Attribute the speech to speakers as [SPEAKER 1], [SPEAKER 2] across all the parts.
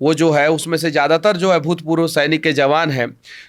[SPEAKER 1] वो जो है उसमें से ज़्यादातर जो है भूतपूर्व सैनिक के जवान हैं।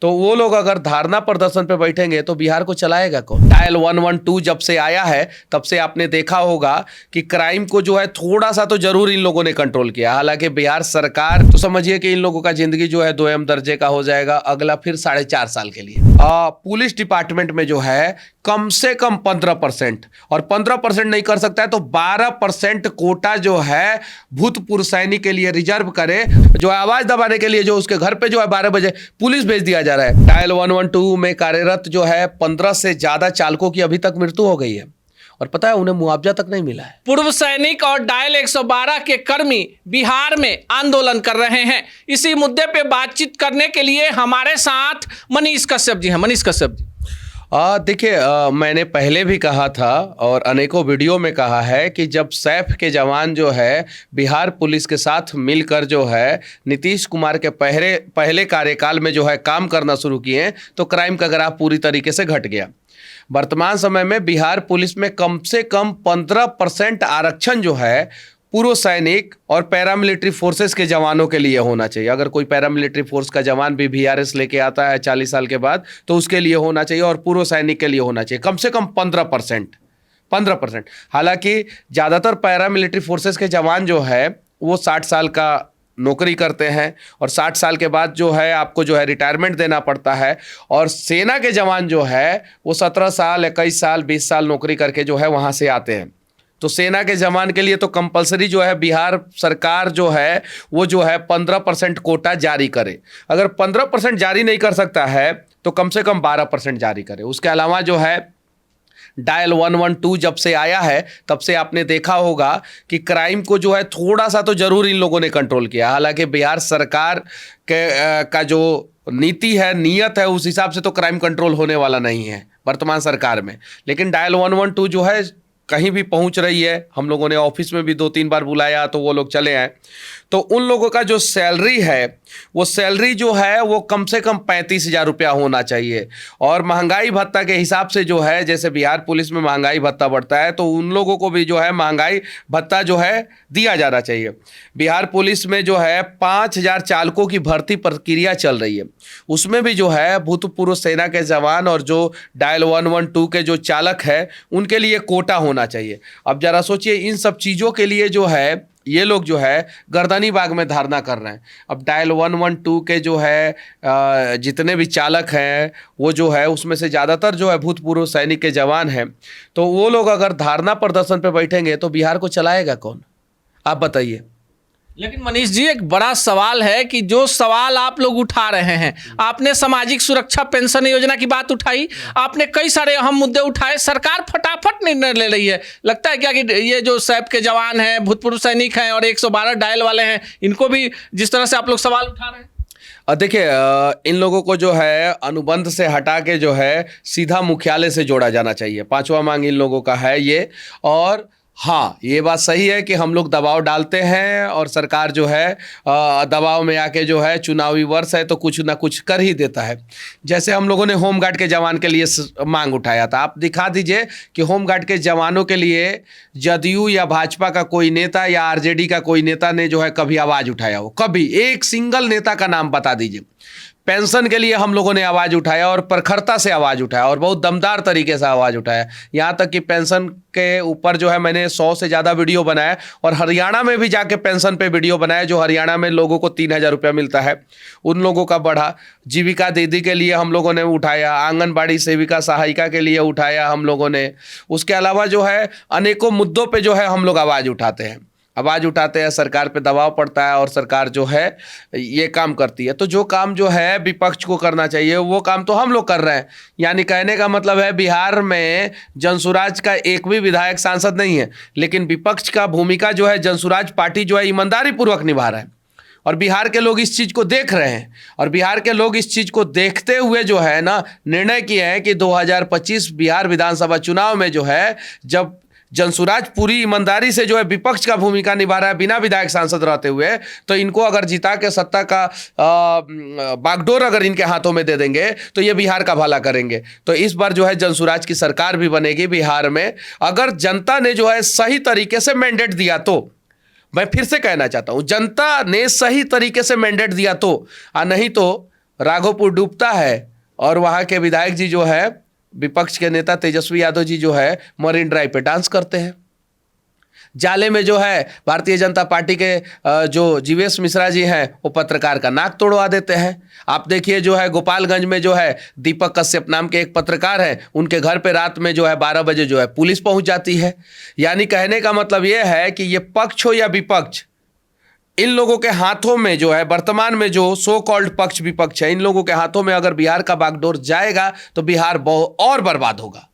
[SPEAKER 1] तो वो लोग अगर धारणा प्रदर्शन पे बैठेंगे तो बिहार को चलाएगा कौन? डायल 112 जब से आया है तब से आपने देखा होगा कि क्राइम को जो है थोड़ा सा तो जरूर इन लोगों ने कंट्रोल किया। हालांकि बिहार सरकार तो समझिए कि इन लोगों का जिंदगी जो है दोयम दर्जे का हो जाएगा अगला फिर 4.5 साल के लिए। पुलिस डिपार्टमेंट में जो है कम से कम 15% और 15% नहीं कर सकता है तो 12% कोटा जो है भूतपूर्व सैनिक के लिए रिजर्व करे, जो आवाज दबाने के लिए जो उसके घर पे जो है 12 बजे पुलिस भेज दिया जा रहा है। डायल 112 में कार्यरत जो है 15 से ज्यादा चालकों की अभी तक मृत्यु हो गई है और पता है उन्हें मुआवजा तक नहीं मिला है।
[SPEAKER 2] पूर्व सैनिक और डायल 112 के कर्मी बिहार में आंदोलन कर रहे हैं। इसी मुद्दे पे बातचीत करने के लिए हमारे साथ मनीष कश्यप जी हैं। मनीष कश्यप जी,
[SPEAKER 1] देखिए, मैंने पहले भी कहा था और अनेकों वीडियो में कहा है कि जब सैफ के जवान जो है बिहार पुलिस के साथ मिलकर जो है नीतीश कुमार के पहले कार्यकाल में जो है काम करना शुरू किए तो क्राइम का ग्राफ पूरी तरीके से घट गया। वर्तमान समय में बिहार पुलिस में कम से कम 15% आरक्षण जो है पूर्व सैनिक और पैरामिलिट्री फोर्सेस के जवानों के लिए होना चाहिए। अगर कोई पैरामिलिट्री फोर्स का जवान भी VRS लेके आता है 40 साल के बाद तो उसके लिए होना चाहिए और पूर्व सैनिक के लिए होना चाहिए कम से कम 15%। हालांकि ज़्यादातर पैरामिलिट्री फोर्सेस के जवान जो है वो 60 साल का नौकरी करते हैं और 60 साल के बाद जो है आपको जो है रिटायरमेंट देना पड़ता है। और सेना के जवान जो है वो 17 साल 21 साल 20 साल नौकरी करके जो है वहाँ से आते हैं। तो सेना के जवान के लिए तो कंपलसरी जो है बिहार सरकार जो है वो जो है 15% कोटा जारी करे। अगर 15% जारी नहीं कर सकता है तो कम से कम 12% जारी करे। उसके अलावा जो है डायल 112 जब से आया है तब से आपने देखा होगा कि क्राइम को जो है थोड़ा सा तो जरूर इन लोगों ने कंट्रोल किया। हालांकि बिहार सरकार का जो नीति है, नियत है, उस हिसाब से तो क्राइम कंट्रोल होने वाला नहीं है वर्तमान सरकार में। लेकिन डायल 112 जो है कहीं भी पहुंच रही है। हम लोगों ने ऑफिस में भी 2-3 बार बुलाया तो वो लोग चले आए। तो उन लोगों का जो सैलरी है वो सैलरी जो है वो कम से कम 35,000 रुपया होना चाहिए। और महंगाई भत्ता के हिसाब से जो है जैसे बिहार पुलिस में महंगाई भत्ता बढ़ता है तो उन लोगों को भी जो है महंगाई भत्ता जो है दिया जाना चाहिए। बिहार पुलिस में जो है 5,000 चालकों की भर्ती प्रक्रिया चल रही है। उसमें भी जो है भूतपूर्व सेना के जवान और जो डायल 112 के जो चालक है उनके लिए कोटा होना चाहिए। अब जरा सोचिए, इन सब चीज़ों के लिए जो है ये लोग जो है गर्दनी बाग में धारणा कर रहे हैं। अब डायल 112 के जो है जितने भी चालक हैं वो जो है उसमें से ज़्यादातर जो है भूतपूर्व सैनिक के जवान हैं। तो वो लोग अगर धारणा प्रदर्शन पे बैठेंगे तो बिहार को चलाएगा कौन? आप बताइए।
[SPEAKER 2] लेकिन मनीष जी, एक बड़ा सवाल है कि जो सवाल आप लोग उठा रहे हैं, आपने सामाजिक सुरक्षा पेंशन योजना की बात उठाई, आपने कई सारे अहम मुद्दे उठाए, सरकार फटाफट निर्णय ले रही है। लगता है क्या कि ये जो सैप के जवान हैं, भूतपूर्व सैनिक हैं और 112 डायल वाले हैं, इनको भी जिस तरह से आप लोग सवाल उठा रहे हैं?
[SPEAKER 1] देखिए, इन लोगों को जो है अनुबंध से हटा के जो है सीधा मुख्यालय से जोड़ा जाना चाहिए। 5वां मांग इन लोगों का है ये। और हाँ, ये बात सही है कि हम लोग दबाव डालते हैं और सरकार जो है दबाव में आके जो है चुनावी वर्ष है तो कुछ ना कुछ कर ही देता है। जैसे हम लोगों ने होमगार्ड के जवान के लिए मांग उठाया था। आप दिखा दीजिए कि होमगार्ड के जवानों के लिए जदयू या भाजपा का कोई नेता या RJD का कोई नेता ने जो है कभी आवाज़ उठाया हो? कभी एक सिंगल नेता का नाम बता दीजिए। पेंशन के लिए हम लोगों ने आवाज़ उठाया और प्रखरता से आवाज़ उठाया और बहुत दमदार तरीके से आवाज़ उठाया। यहाँ तक कि पेंशन के ऊपर जो है मैंने 100 से ज़्यादा वीडियो बनाया और हरियाणा में भी जाके पेंशन पे वीडियो बनाया। जो हरियाणा में लोगों को 3,000 रुपया मिलता है उन लोगों का बढ़ा। जीविका दीदी के लिए हम लोगों ने उठाया, आंगनबाड़ी सेविका सहायिका के लिए उठाया हम लोगों ने। उसके अलावा जो है अनेकों मुद्दों पर जो है हम लोग आवाज़ उठाते हैं, सरकार पे दबाव पड़ता है और सरकार जो है ये काम करती है। तो जो काम जो है विपक्ष को करना चाहिए वो काम तो हम लोग कर रहे हैं। यानी कहने का मतलब है बिहार में जनसुराज का एक भी विधायक सांसद नहीं है, लेकिन विपक्ष का भूमिका जो है जनसुराज पार्टी जो है ईमानदारी पूर्वक निभा रहा है। और बिहार के लोग इस चीज़ को देख रहे हैं और बिहार के लोग इस चीज़ को देखते हुए जो है ना निर्णय किए हैं कि 2025 बिहार विधानसभा चुनाव में जो है जब जनसुराज पूरी ईमानदारी से जो है विपक्ष का भूमिका निभा रहा है बिना विधायक सांसद रहते हुए, तो इनको अगर जिता के सत्ता का बागडोर अगर इनके हाथों में दे देंगे तो ये बिहार का भला करेंगे। तो इस बार जो है जनसुराज की सरकार भी बनेगी बिहार में, अगर जनता ने जो है सही तरीके से मैंडेट दिया तो। मैं फिर से कहना चाहता हूं, जनता ने सही तरीके से मैंडेट दिया तो, नहीं तो राघोपुर डूबता है और वहां के विधायक जी जो है, विपक्ष के नेता तेजस्वी यादव जी जो है, मरीन ड्राइव पे डांस करते हैं। जाले में जो है भारतीय जनता पार्टी के जो जीवेश मिश्रा जी हैं, वो पत्रकार का नाक तोड़वा देते हैं। आप देखिए जो है गोपालगंज में जो है दीपक कश्यप नाम के एक पत्रकार हैं, उनके घर पे रात में जो है 12 बजे जो है पुलिस पहुंच जाती है। यानी कहने का मतलब ये है कि ये पक्ष हो या विपक्ष, इन लोगों के हाथों में जो है वर्तमान में जो सो कॉल्ड पक्ष विपक्ष है, इन लोगों के हाथों में अगर बिहार का बागडोर जाएगा तो बिहार बहुत और बर्बाद होगा,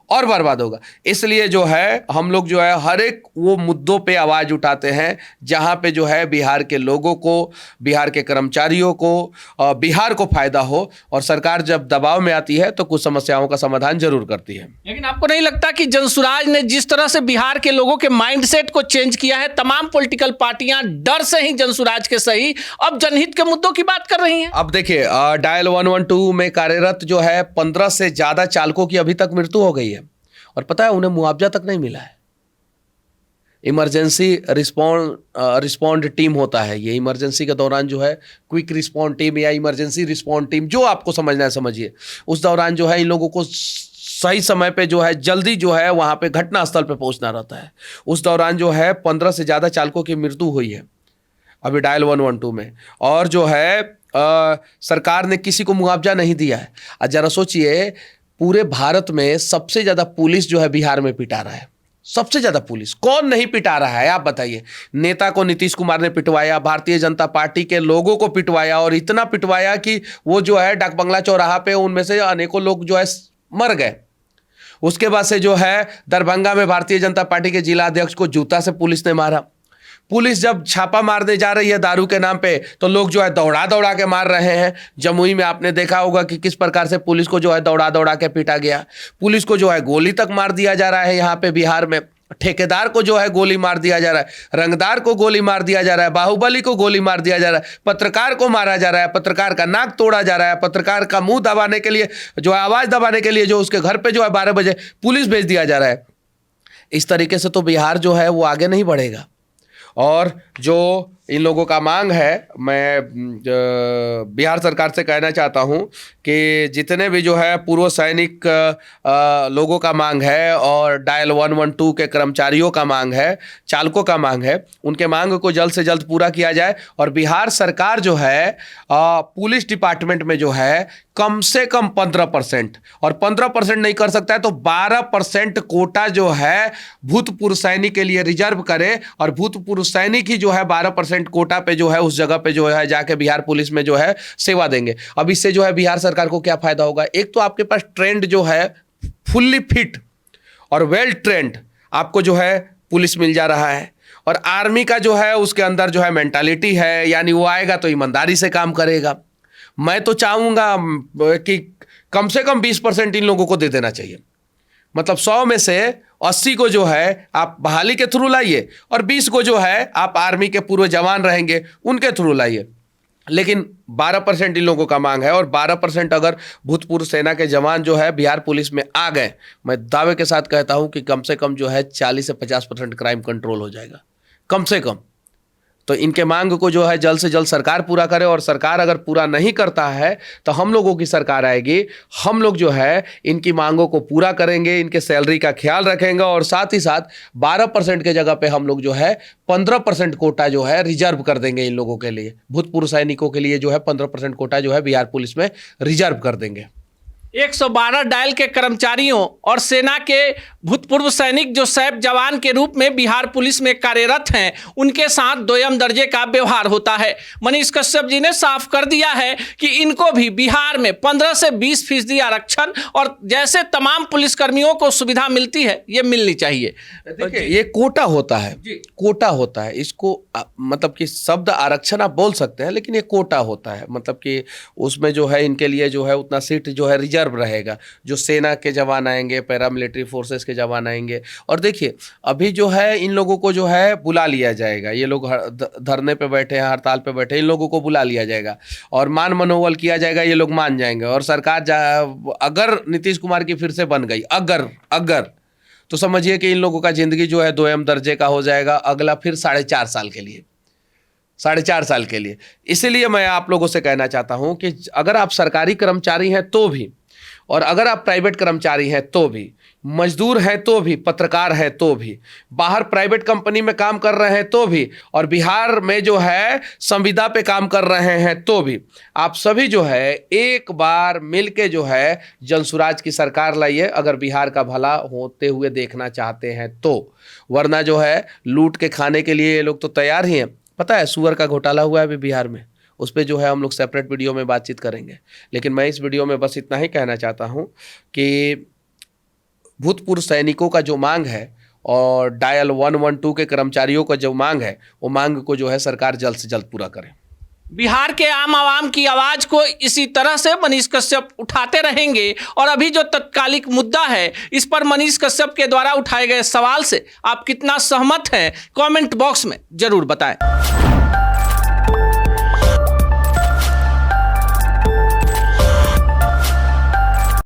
[SPEAKER 1] और बर्बाद होगा। इसलिए जो है हम लोग जो है हर एक वो मुद्दों पे आवाज उठाते हैं जहां पे जो है बिहार के लोगों को, बिहार के कर्मचारियों को, बिहार को फायदा हो। और सरकार जब दबाव में आती है तो कुछ समस्याओं का समाधान जरूर करती है।
[SPEAKER 2] लेकिन आपको नहीं लगता कि जनसुराज ने जिस तरह से बिहार के लोगों के माइंडसेट को चेंज किया है, तमाम पॉलिटिकल पार्टियां डर से ही जनसुराज के सही अब जनहित के मुद्दों की बात कर रही हैं? अब
[SPEAKER 1] देखिए डायल 112 में कार्यरत जो है 15 से ज्यादा चालकों की अभी तक मृत्यु हो गई है, और पता है उन्हें मुआवजा तक नहीं मिला है। इमरजेंसी रिस्पॉन्ड टीम होता है, ये इमरजेंसी के दौरान जो है क्विक रिस्पॉन्ड टीम या इमरजेंसी रिस्पॉन्ड टीम, जो आपको समझना है समझिए, उस दौरान जो है इन लोगों को सही समय पे जो है जल्दी जो है वहां पे घटनास्थल पे पहुंचना रहता है। उस दौरान जो है 15 से ज्यादा चालकों की मृत्यु हुई है अभी डायल 112 में, और जो है सरकार ने किसी को मुआवजा नहीं दिया है। जरा सोचिए, पूरे भारत में सबसे ज्यादा पुलिस जो है बिहार में पिटा रहा है, सबसे ज्यादा पुलिस। कौन नहीं पिटा रहा है आप बताइए? नेता को नीतीश कुमार ने पिटवाया, भारतीय जनता पार्टी के लोगों को पिटवाया, और इतना पिटवाया कि वो जो है डाक बंगला चौराहा पे उनमें से अनेकों लोग जो है मर गए। उसके बाद से जो है दरभंगा में भारतीय जनता पार्टी के जिला अध्यक्ष को जूता से पुलिस ने मारा। पुलिस जब छापा मारने जा रही है दारू के नाम पे तो लोग जो है दौड़ा दौड़ा के मार रहे हैं। जमुई में आपने देखा होगा कि किस प्रकार से पुलिस को जो है दौड़ा दौड़ा के पीटा गया। पुलिस को जो है गोली तक मार दिया जा रहा है यहाँ पे बिहार में। ठेकेदार को जो है गोली मार दिया जा रहा है, रंगदार को गोली मार दिया जा रहा है, बाहुबली को गोली मार दिया जा रहा है, पत्रकार को मारा जा रहा है, पत्रकार का नाक तोड़ा जा रहा है, पत्रकार का मुंह दबाने के लिए जो है, आवाज दबाने के लिए जो उसके घर पे जो है 12 बजे पुलिस भेज दिया जा रहा है। इस तरीके से तो बिहार जो है वो आगे नहीं बढ़ेगा। और जो इन लोगों का मांग है, मैं बिहार सरकार से कहना चाहता हूं कि जितने भी जो है पूर्व सैनिक लोगों का मांग है, और डायल 112 के कर्मचारियों का मांग है, चालकों का मांग है, उनके मांग को जल्द से जल्द पूरा किया जाए। और बिहार सरकार जो है पुलिस डिपार्टमेंट में जो है कम से कम 15%, और 15% नहीं कर सकता है तो 12% कोटा जो है भूतपूर्व सैनिक के लिए रिजर्व करे, और भूतपूर्व सैनिक ही जो है 12% कोटा पे जो है उस जगह पे जो है जाके बिहार पुलिस में जो है सेवा देंगे। अब इससे जो है बिहार सरकार को क्या फायदा होगा? एक तो आपके पास ट्रेंड जो है फुल्ली फिट और वेल ट्रेंड आपको जो है पुलिस मिल जा रहा है, और आर्मी का जो है उसके अंदर जो है मेंटालिटी है, यानी वो आएगा तो ईमानदारी से काम करेगा। मैं तो चाहूंगा कि कम से कम 20% इन लोगों को दे देना चाहिए। मतलब 100 में से 80 को जो है आप बहाली के थ्रू लाइए, और 20 को जो है आप आर्मी के पूर्व जवान रहेंगे उनके थ्रू लाइए। लेकिन 12% इन लोगों का मांग है, और 12% अगर भूतपूर्व सेना के जवान जो है बिहार पुलिस में आ गए, मैं दावे के साथ कहता हूं कि कम से कम जो है 40 से 50% क्राइम कंट्रोल हो जाएगा, कम से कम। तो इनके मांग को जो है जल्द से जल्द सरकार पूरा करे, और सरकार अगर पूरा नहीं करता है तो हम लोगों की सरकार आएगी, हम लोग जो है इनकी मांगों को पूरा करेंगे, इनके सैलरी का ख्याल रखेंगे, और साथ ही साथ 12% के जगह पे हम लोग जो है 15% कोटा जो है रिजर्व कर देंगे इन लोगों के लिए। भूतपूर्व सैनिकों के लिए जो है 15% कोटा जो है बिहार पुलिस में रिजर्व कर देंगे।
[SPEAKER 2] 112 डायल के कर्मचारियों और सेना के भूतपूर्व सैनिक जो सैप जवान के रूप में बिहार पुलिस में कार्यरत हैं, उनके साथ दोयम दर्जे का व्यवहार होता है। मनीष कश्यप जी ने साफ कर दिया है कि इनको भी बिहार में 15 से 20% आरक्षण और जैसे तमाम पुलिसकर्मियों को सुविधा मिलती है ये मिलनी चाहिए।
[SPEAKER 1] देखिए ये कोटा होता है, कोटा होता है। इसको मतलब कि शब्द आरक्षण आप बोल सकते हैं, लेकिन ये कोटा होता है। मतलब कि उसमें जो है इनके लिए जो है उतना सीट जो है रिजर्व रहेगा। जो सेना के जवान आएंगे, पैरामिलिट्री फोर्सेस के जवान आएंगे। और देखिए अभी जो है इन लोगों को जो है बुला लिया जाएगा, ये लोग धरने पे बैठे हैं, हड़ताल पे बैठे हैं, इन लोगों को बुला लिया जाएगा और मान मनोबल किया जाएगा, ये लोग मान जाएंगे। और सरकार अगर नीतीश कुमार की फिर से बन गई, अगर तो समझिए कि इन लोगों का जिंदगी जो है दोयम दर्जे का हो जाएगा अगला फिर 4.5 साल के लिए, 4.5 साल के लिए। इसीलिए मैं आप लोगों से कहना चाहता हूं कि अगर आप सरकारी कर्मचारी हैं तो भी, और अगर आप प्राइवेट कर्मचारी हैं तो भी, मजदूर हैं तो भी, पत्रकार हैं तो भी, बाहर प्राइवेट कंपनी में काम कर रहे हैं तो भी, और बिहार में जो है संविदा पे काम कर रहे हैं तो भी, आप सभी जो है एक बार मिलके जो है जनसुराज की सरकार लाइए, अगर बिहार का भला होते हुए देखना चाहते हैं तो। वरना जो है लूट के खाने के लिए ये लोग तो तैयार ही हैं। पता है सुअर का घोटाला हुआ है अभी बिहार में, उस पर जो है हम लोग सेपरेट वीडियो में बातचीत करेंगे। लेकिन मैं इस वीडियो में बस इतना ही कहना चाहता हूं कि भूतपूर्व सैनिकों का जो मांग है और डायल 112 के कर्मचारियों का जो मांग है, वो मांग को जो है सरकार जल्द से जल्द पूरा करे।
[SPEAKER 2] बिहार के आम आवाम की आवाज को इसी तरह से मनीष कश्यप उठाते रहेंगे। और अभी जो तत्कालिक मुद्दा है, इस पर मनीष कश्यप के द्वारा उठाए गए सवाल से आप कितना सहमत हैं, कमेंट बॉक्स में जरूर बताएं।